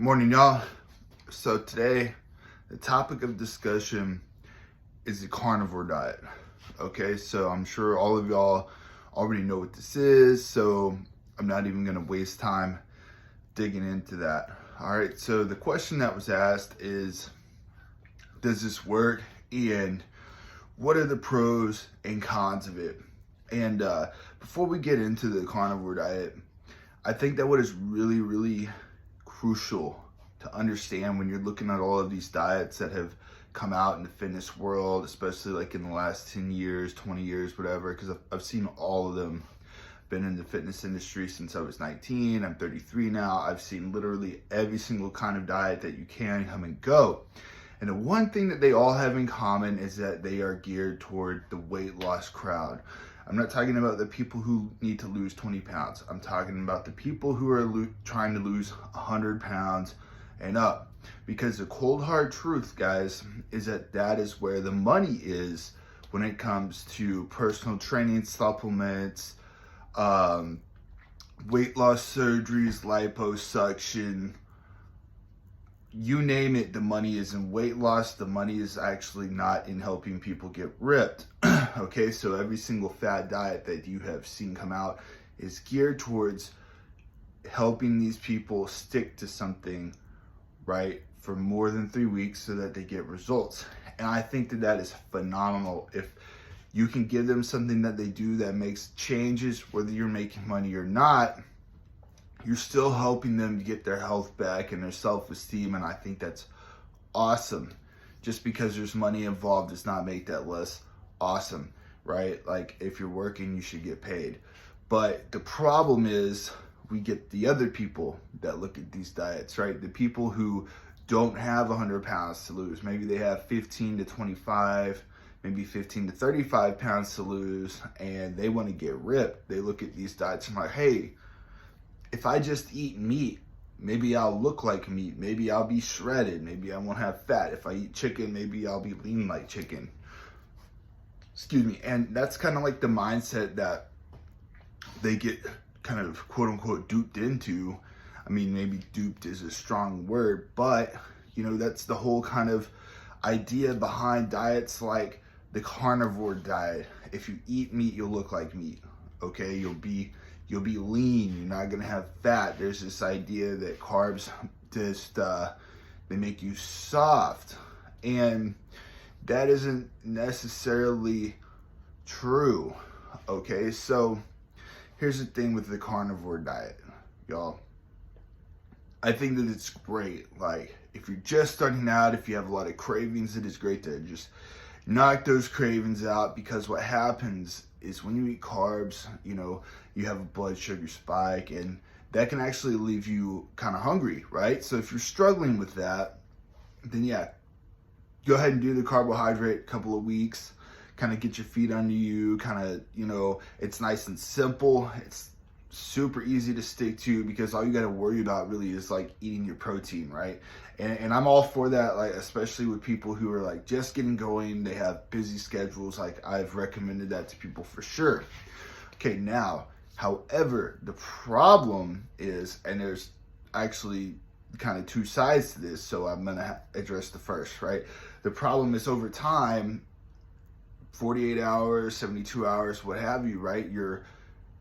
Good morning, y'all. So today, the topic of discussion is the carnivore diet. Okay, so I'm sure all of y'all already know what this is, so I'm not even gonna waste time digging into that. All right, so the question that was asked is, does this work? And what are the pros and cons of it? And before we get into the carnivore diet, I think that what is really crucial to understand when you're looking at all of these diets that have come out in the fitness world, especially like in the last 10 years, 20 years, whatever, because I've seen all of them. Been in the fitness industry since I was 19. I'm 33 now. I've seen literally every single kind of diet that you can come and go. And the one thing that they all have in common is that they are geared toward the weight loss crowd. I'm not talking about the people who need to lose 20 pounds. I'm talking about the people who are trying to lose 100 pounds and up. Because the cold hard truth, guys, is that that is where the money is when it comes to personal training supplements, weight loss surgeries, liposuction, you name it. The money is in weight loss. The money is actually not in helping people get ripped. Okay, so every single fad diet that you have seen come out is geared towards helping these people stick to something, right, for more than 3 weeks so that they get results. And I think that that is phenomenal. If you can give them something that they do that makes changes, whether you're making money or not, you're still helping them to get their health back and their self-esteem, and I think that's awesome. Just because there's money involved does not make that less awesome, right? Like, if you're working, you should get paid. But the problem is we get the other people that look at these diets, right? The people who don't have 100 pounds to lose. Maybe they have 15 to 25, maybe 15 to 35 pounds to lose, and they want to get ripped. They look at these diets and like, hey, if I just eat meat, maybe I'll look like meat. Maybe I'll be shredded. Maybe I won't have fat. If I eat chicken, maybe I'll be lean like chicken. Excuse me. And that's kind of like the mindset that they get kind of quote unquote duped into. I mean, maybe duped is a strong word, but you know, that's the whole kind of idea behind diets like the carnivore diet. If you eat meat, you'll look like meat. Okay, you'll be lean, you're not gonna have fat. There's this idea that carbs just they make you soft, and that isn't necessarily true. Okay, so here's the thing with the carnivore diet, y'all. I think that it's great. Like, if you're just starting out, if you have a lot of cravings, it is great to just knock those cravings out, because what happens is when you eat carbs, you know, you have a blood sugar spike, and that can actually leave you kind of hungry, right? So if you're struggling with that, then yeah, go ahead and do the carbohydrate a couple of weeks, kind of get your feet under you, kind of, you know, it's nice and simple. It's super easy to stick to, because all you got to worry about really is like eating your protein, right? And I'm all for that, like, especially with people who are like just getting going, they have busy schedules. Like, I've recommended that to people for sure. Okay, now, however, the problem is, and there's actually kind of two sides to this, so I'm gonna address the first, right? The problem is, over time, 48 hours, 72 hours, what have you, right? Your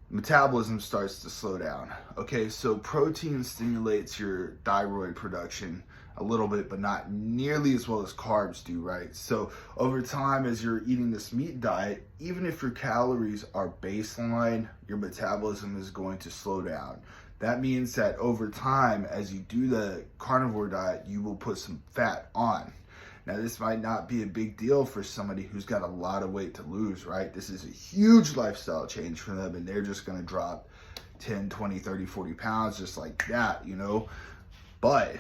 metabolism starts to slow down. Okay, so protein stimulates your thyroid production a little bit, but not nearly as well as carbs do, right? So over time, as you're eating this meat diet, even if your calories are baseline, your metabolism is going to slow down. That means that over time, as you do the carnivore diet, you will put some fat on. Now, this might not be a big deal for somebody who's got a lot of weight to lose, right? This is a huge lifestyle change for them, and they're just going to drop 10, 20, 30, 40 pounds just like that, you know? But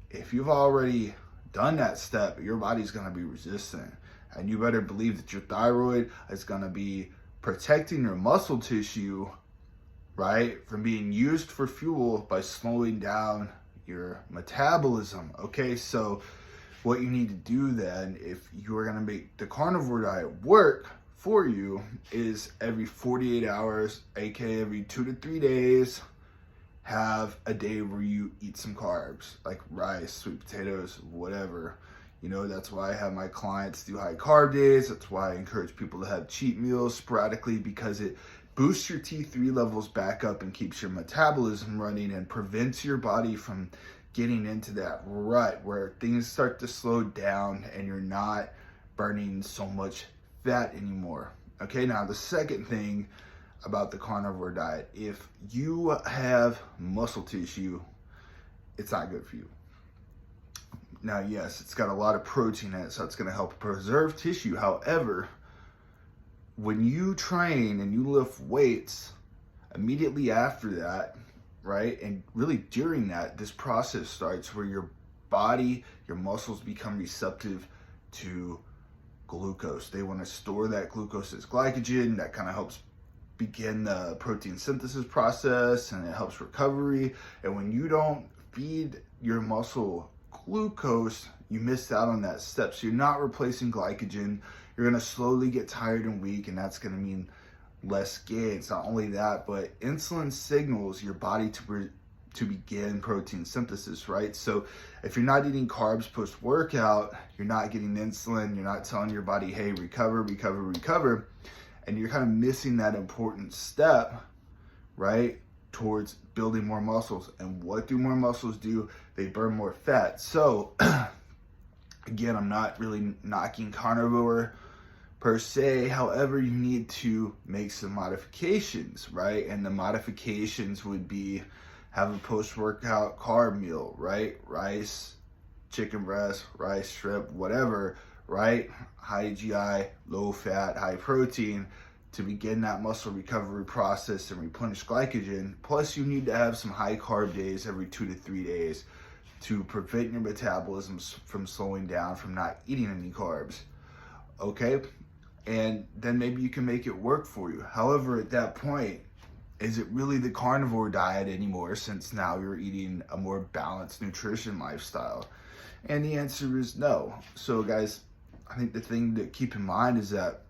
if you've already done that step, your body's going to be resistant. And you better believe that your thyroid is going to be protecting your muscle tissue, right, from being used for fuel by slowing down your metabolism. Okay, so what you need to do then, if you are going to make the carnivore diet work for you, is every 48 hours, aka every 2 to 3 days, have a day where you eat some carbs, like rice, sweet potatoes, whatever. You know, that's why I have my clients do high carb days. That's why I encourage people to have cheat meals sporadically, because it boosts your T3 levels back up and keeps your metabolism running and prevents your body from getting into that rut where things start to slow down and you're not burning so much fat anymore. Okay, now the second thing about the carnivore diet, if you have muscle tissue, it's not good for you. Now, yes, it's got a lot of protein in it, so it's going to help preserve tissue. However, when you train and you lift weights, immediately after that, right, and really during that, this process starts where your body, your muscles become receptive to glucose. They want to store that glucose as glycogen. That kind of helps begin the protein synthesis process, and it helps recovery. And when you don't feed your muscle glucose, you miss out on that step. So you're not replacing glycogen. You're going to slowly get tired and weak, and that's going to mean less gains. Not only that, but insulin signals your body to begin protein synthesis, right? So if you're not eating carbs post-workout, you're not getting insulin, you're not telling your body, hey, recover, recover, recover, and you're kind of missing that important step, right, towards building more muscles. And what do more muscles do? They burn more fat. So again, I'm not really knocking carnivore per se. However, you need to make some modifications, right? And the modifications would be have a post-workout carb meal, right? Rice, chicken breast, rice, shrimp, whatever, right? High GI, low fat, high protein to begin that muscle recovery process and replenish glycogen. Plus, you need to have some high carb days every 2 to 3 days to prevent your metabolism from slowing down from not eating any carbs, okay? And then maybe you can make it work for you. However, at that point, is it really the carnivore diet anymore, since now you're eating a more balanced nutrition lifestyle? And the answer is no. So guys, I think the thing to keep in mind is that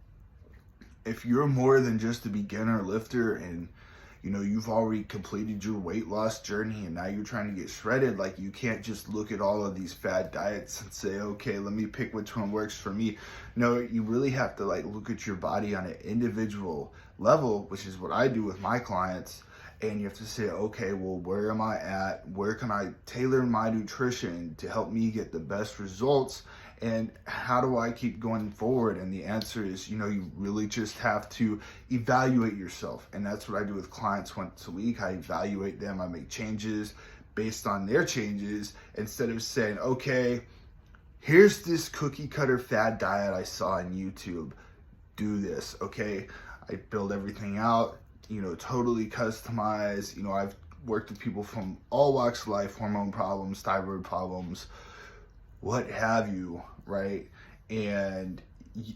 if you're more than just a beginner lifter and you know you've already completed your weight loss journey and now you're trying to get shredded, like, you can't just look at all of these fad diets and say, okay, let me pick which one works for me. No, you really have to like look at your body on an individual level, which is what I do with my clients. And you have to say, okay, well, where am I at? Where can I tailor my nutrition to help me get the best results? And how do I keep going forward? And the answer is, you know, you really just have to evaluate yourself. And that's what I do with clients once a week. I evaluate them. I make changes based on their changes, instead of saying, okay, here's this cookie cutter fad diet I saw on YouTube. Do this, okay? I build everything out, you know, totally customized. You know, I've worked with people from all walks of life, hormone problems, thyroid problems, what have you, right? And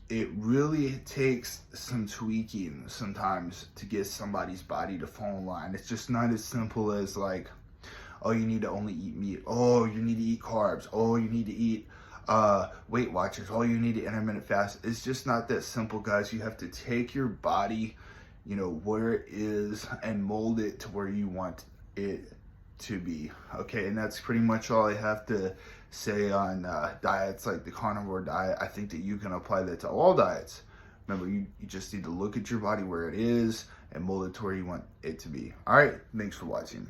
it really takes some tweaking sometimes to get somebody's body to fall in line. It's just not as simple as like, oh, you need to only eat meat. Oh, you need to eat carbs. Oh, you need to eat Weight Watchers. Oh, you need to intermittent fast. It's just not that simple, guys. You have to take your body, you know, where it is and mold it to where you want it to be. Okay, and that's pretty much all I have to say on diets like the carnivore diet. I think that you can apply that to all diets. Remember, you just need to look at your body where it is and mold it to where you want it to be. All right, thanks for watching.